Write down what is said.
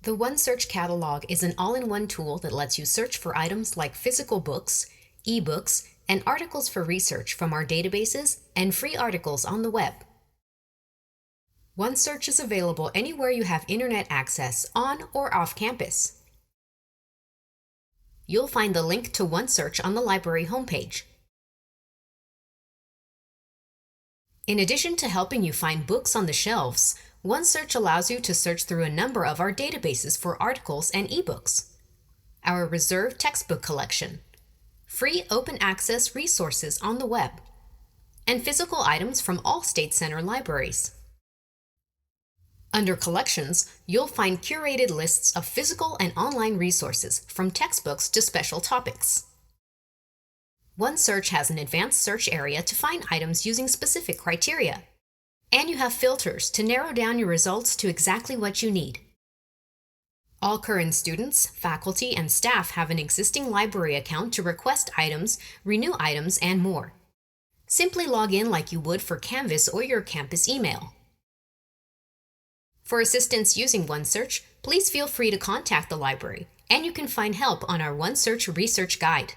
The OneSearch catalog is an all-in-one tool that lets you search for items like physical books, ebooks, and articles for research from our databases and free articles on the web. OneSearch is available anywhere you have internet access on or off campus. You'll find the link to OneSearch on the library homepage. In addition to helping you find books on the shelves, OneSearch allows you to search through a number of our databases for articles and ebooks, our reserved textbook collection, free open access resources on the web, and physical items from all State Center libraries. Under Collections, you'll find curated lists of physical and online resources from textbooks to special topics. OneSearch has an advanced search area to find items using specific criteria, and you have filters to narrow down your results to exactly what you need. All current students, faculty, and staff have an existing library account to request items, renew items, and more. Simply log in like you would for Canvas or your campus email. For assistance using OneSearch, please feel free to contact the library, and you can find help on our OneSearch Research Guide.